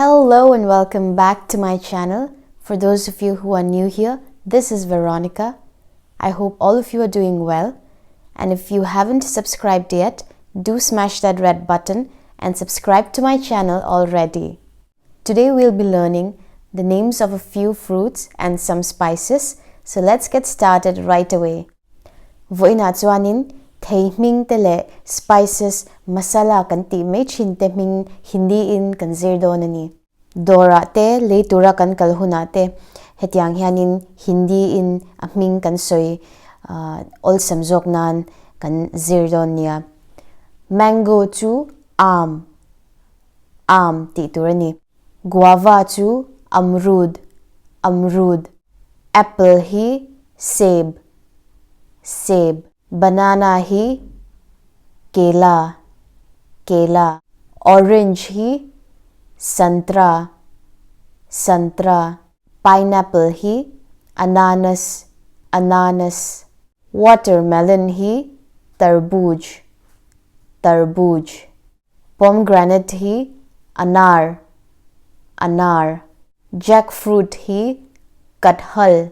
Hello and welcome back to my channel. For those of you who are new here, this is Veronica. I hope all of you are doing well. And if you haven't subscribed yet, do smash that red button and subscribe to my channel already. Today we'll be learning the names of a few fruits and some spices. So let's get started right away. Voina chuanin thei ming tele spices masala kan ti mai chin te ming Hindi in kan zir donani. Dora te le tura kan kalhuna te hetiang hianin Hindi in aming kan soi ol samjok nan kan zir donia. Mango chu am ti turani. Guava chu amrud. Apple hi seb. Banana hi kela. Orange hi santra. Pineapple hi ananas. Watermelon hi tarbooj. Pomegranate hi anar. Jackfruit hi kathal.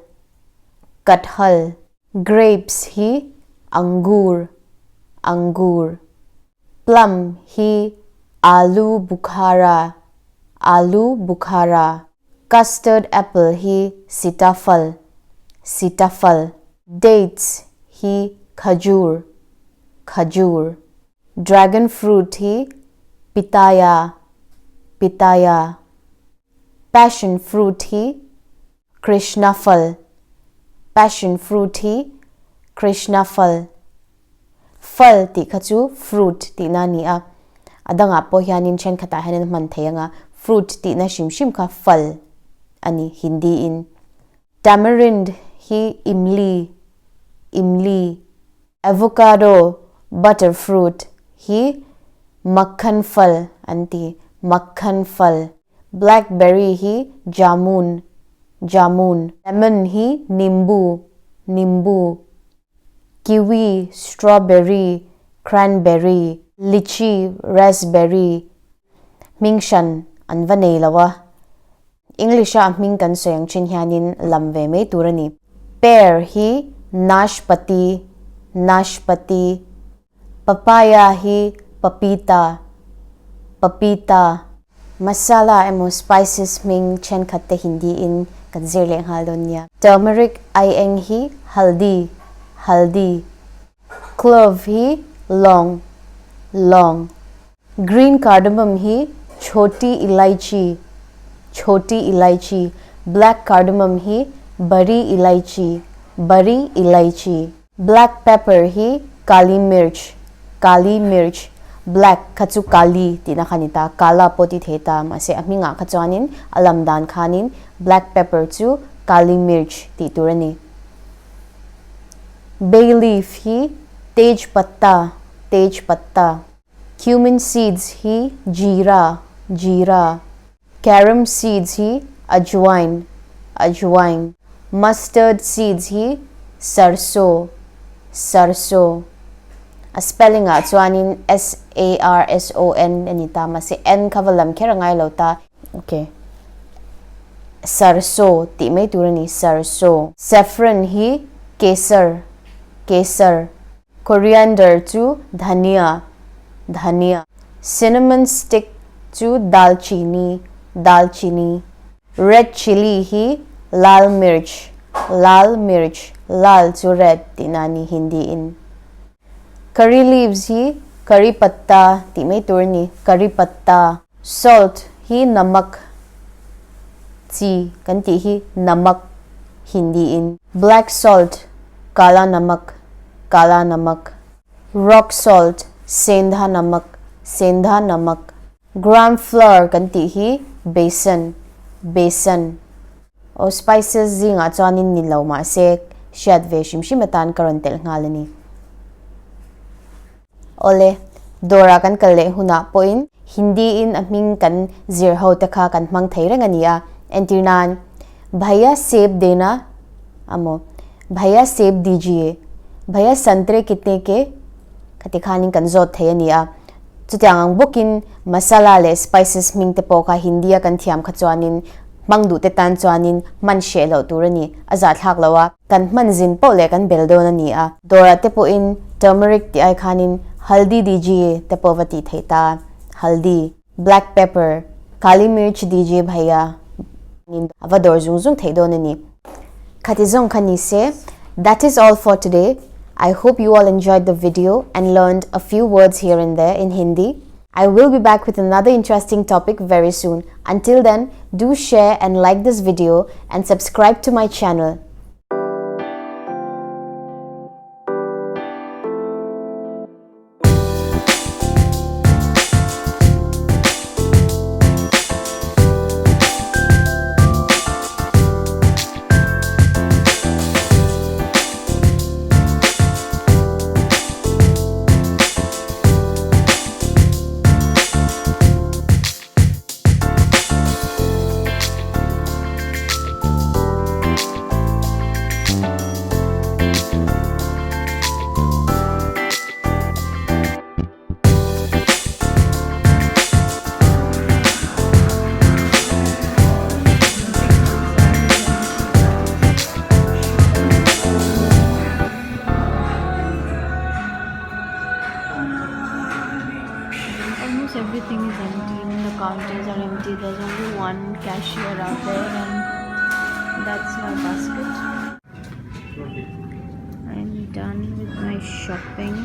Grapes hi angur. Plum hi aloo bukhara. Custard apple hi sitafal. Dates hi khajur. Dragon fruit hi pitaya. Passion fruit hi krishnafal. Fal ti khachu fruit ti na ni a adanga po hianin chen khata hanin man theyanga fruit ti na shim kha fal ani Hindi in. Tamarind hi imli. Avocado butterfruit hi makhan fal. Blackberry hi jamun. Lemon hi nimbu. Kiwi strawberry. Cranberry. Lychee raspberry. Mingshan an vanilla. English a ming kan soyang chin hianin lamve me turani. Pear hi nashpati. Papaya hi papita. Masala emo spices ming chen khatte Hindi in kan zir leng hal donya. Turmeric ieng hi haldi. Clove hi long. Green cardamom hi choti ilaichi. Black cardamom hi bari ilaichi. Black pepper hi kali mirch. Black khachu kali ti na khanita kala poti theta mase aminga khachanin alamdan khanin black pepper chu kali mirch ti turani. Bay leaf hi tej patta. Cumin seeds hi jeera. Carom seeds hi ajwain. Mustard seeds hi sarso. A spelling a chuanin SARSON anita mase n kavalam kherangai lota. Okay. Sarso ti mai turani sarso. Saffron hi kesar. Coriander chu dhania. Cinnamon stick chu dalchini. Red chili hi lal mirch. Lal chu red tinani Hindi in. Curry leaves hi curry patta ti mai turni curry patta. Salt hi namak. Kan ti hi namak Hindi in. Black salt kala namak. Rock salt sendha namak. Gram flour kan ti hi besan. O spices zinga chuanin nilaw ma se shat ve shimatan karantel ngalani. Ole dora kan kalle huna point Hindi in aming kan zir ho takha kan mang thairangania entirnan भैया सेब देना अमो भैया सेब दीजिए भैया संतरे कितने के खतिखानी कंजोत थे निया चुत्यांग बुकिन masala le spices ming te po ka Hindi kan thiam kha chuanin mangdu te tan chuanin man she lo turani aza thak lawa kan manjin po le kan beldo na ni a dora te po in turmeric ti ai khanin haldi dijiye te po wati theita haldi black pepper kali mirch dijiye bhaiya nin avador zung zung theido na ni khati zong khani se. That is all for today. I hope you all enjoyed the video and learned a few words here and there in Hindi. I will be back with another interesting topic very soon. Until then, do share and like this video and subscribe to my channel. Almost everything is empty, even the counters are empty. There's only one cashier out there, and that's my basket. I'm done with my shopping.